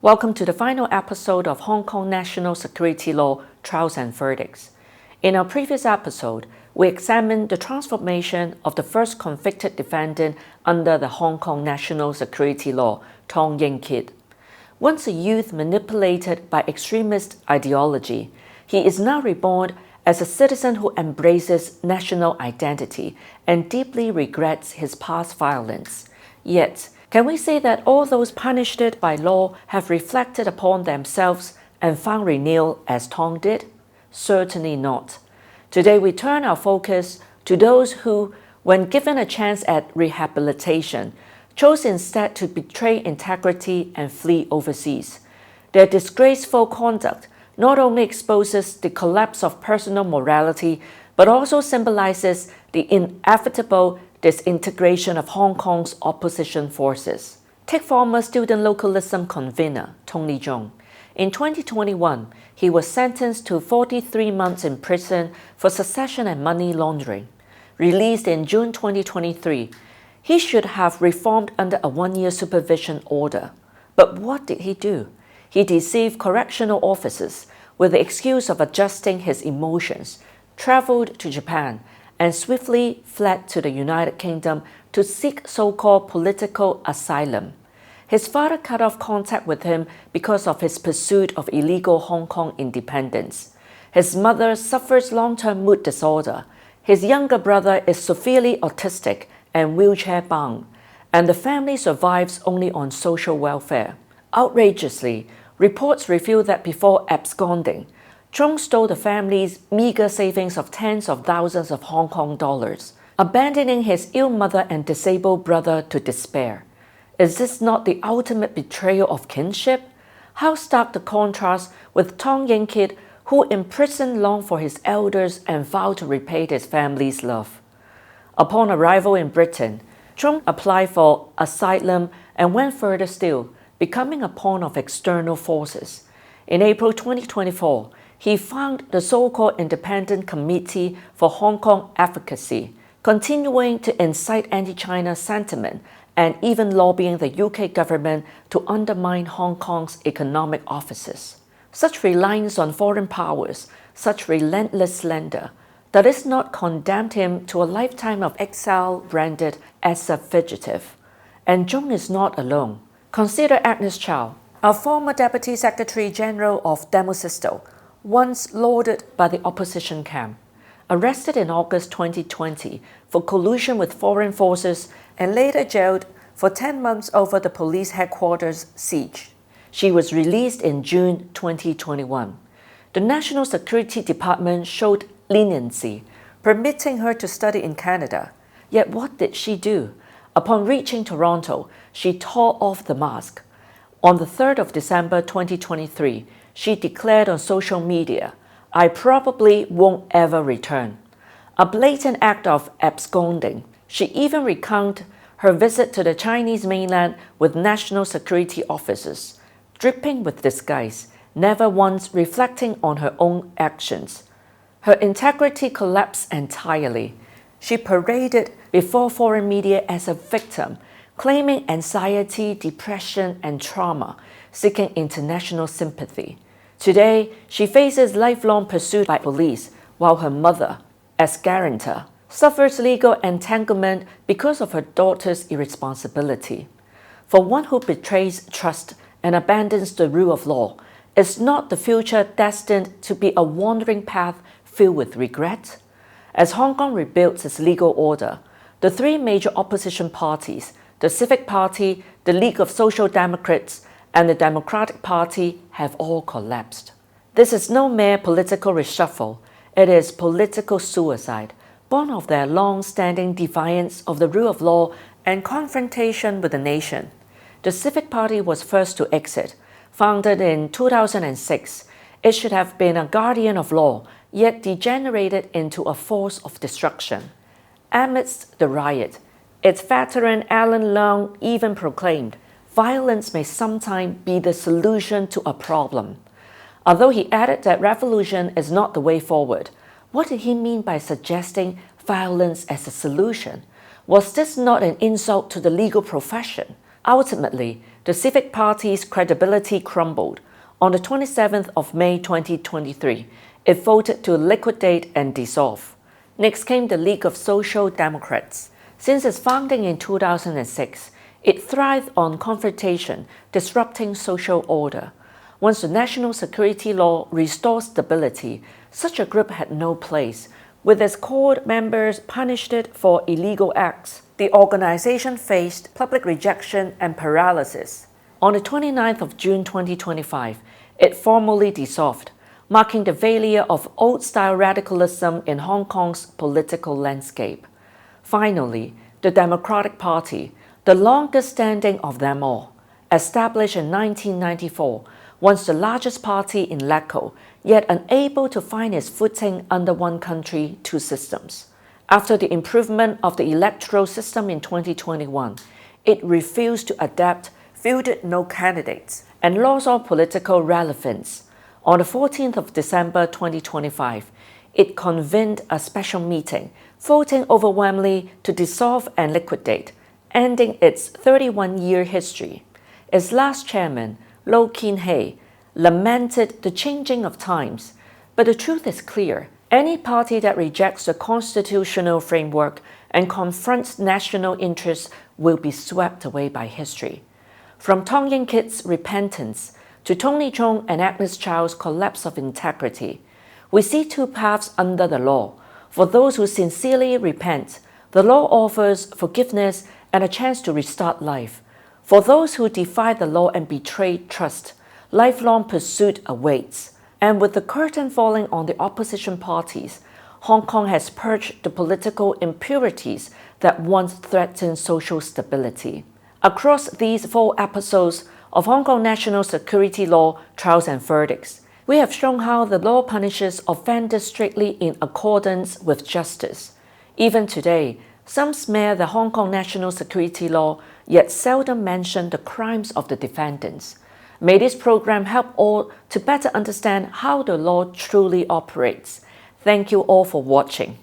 Welcome to the final episode of Hong Kong National Security Law Trials and Verdicts. In our previous episode, we examined the transformation of the first convicted defendant under the Hong Kong National Security Law, Tong Ying-kit. Once a youth manipulated by extremist ideology, he is now reborn as a citizen who embraces national identity and deeply regrets his past violence. Yet, can we say that all those punished by law have reflected upon themselves and found renewal as Tong did? Certainly not. Today we turn our focus to those who, when given a chance at rehabilitation, chose instead to betray integrity and flee overseas. Their disgraceful conduct not only exposes the collapse of personal morality, but also symbolizes the inevitable disintegration of Hong Kong's opposition forces. Take former student localism convener Tony Zhong. In 2021, he was sentenced to 43 months in prison for secession and money laundering. Released in June 2023, he should have reformed under a one-year supervision order. But what did he do? He deceived correctional officers with the excuse of adjusting his emotions, traveled to Japan, and swiftly fled to the United Kingdom to seek so-called political asylum. His father cut off contact with him because of his pursuit of illegal Hong Kong independence. His mother suffers long-term mood disorder. His younger brother is severely autistic and wheelchair-bound, and the family survives only on social welfare. Outrageously, reports reveal that before absconding, Chung stole the family's meager savings of tens of thousands of Hong Kong dollars, abandoning his ill mother and disabled brother to despair. Is this not the ultimate betrayal of kinship? How stark the contrast with Tong Ying-kit, who imprisoned long for his elders and vowed to repay his family's love. Upon arrival in Britain, Chung applied for asylum and went further still, becoming a pawn of external forces. In April 2024, he founded the so-called Independent Committee for Hong Kong Advocacy, continuing to incite anti-China sentiment and even lobbying the UK government to undermine Hong Kong's economic offices. Such reliance on foreign powers, such relentless slander, that is not condemned him to a lifetime of exile branded as a fugitive. And Chung is not alone. Consider Agnes Chow, a former Deputy Secretary General of Demosisto, once lauded by the opposition camp, arrested in August 2020 for collusion with foreign forces and later jailed for 10 months over the police headquarters siege. She was released in June 2021. The National Security Department showed leniency, permitting her to study in Canada. Yet what did she do? Upon reaching Toronto, she tore off the mask. On the 3rd of December 2023, she declared on social media, "I probably won't ever return." A blatant act of absconding. She even recounted her visit to the Chinese mainland with national security officers, dripping with disguise, never once reflecting on her own actions. Her integrity collapsed entirely. She paraded before foreign media as a victim, claiming anxiety, depression, and trauma, seeking international sympathy. Today, she faces lifelong pursuit by police, while her mother, as guarantor, suffers legal entanglement because of her daughter's irresponsibility. For one who betrays trust and abandons the rule of law, is not the future destined to be a wandering path filled with regret? As Hong Kong rebuilds its legal order, the three major opposition parties, the Civic Party, the League of Social Democrats, and the Democratic Party, have all collapsed. This is no mere political reshuffle, it is political suicide, born of their long-standing defiance of the rule of law and confrontation with the nation. The Civic Party was first to exit. Founded in 2006, it should have been a guardian of law, yet degenerated into a force of destruction. Amidst the riot, its veteran Alan Leung even proclaimed, "Violence may sometimes be the solution to a problem." Although he added that revolution is not the way forward, what did he mean by suggesting violence as a solution? Was this not an insult to the legal profession? Ultimately, the civic party's credibility crumbled. On the 27th of May 2023, it voted to liquidate and dissolve. Next came the League of Social Democrats. Since its founding in 2006, it thrived on confrontation, disrupting social order. Once the national security law restored stability, such a group had no place. With its core members punished for illegal acts, the organization faced public rejection and paralysis. On the 29th of June 2025, it formally dissolved, marking the failure of old-style radicalism in Hong Kong's political landscape. Finally, the Democratic Party, the longest-standing of them all, established in 1994, once the largest party in LACO, yet unable to find its footing under one country, two systems. After the improvement of the electoral system in 2021, it refused to adapt, fielded no candidates, and lost all political relevance. On the 14th of December 2025, it convened a special meeting, voting overwhelmingly to dissolve and liquidate, ending its 31-year history. Its last chairman, Low Keen Hey, lamented the changing of times, but the truth is clear. Any party that rejects the constitutional framework and confronts national interests will be swept away by history. From Tong Ying-kit's repentance to Chung and Agnes Chow's collapse of integrity, we see two paths under the law. For those who sincerely repent, the law offers forgiveness and a chance to restart life. For those who defy the law and betray trust, lifelong pursuit awaits. And with the curtain falling on the opposition parties, Hong Kong has purged the political impurities that once threatened social stability. Across these 4 episodes of Hong Kong national security law, trials and verdicts, we have shown how the law punishes offenders strictly in accordance with justice. Even today, some smear the Hong Kong national security law, yet seldom mention the crimes of the defendants. May this program help all to better understand how the law truly operates. Thank you all for watching.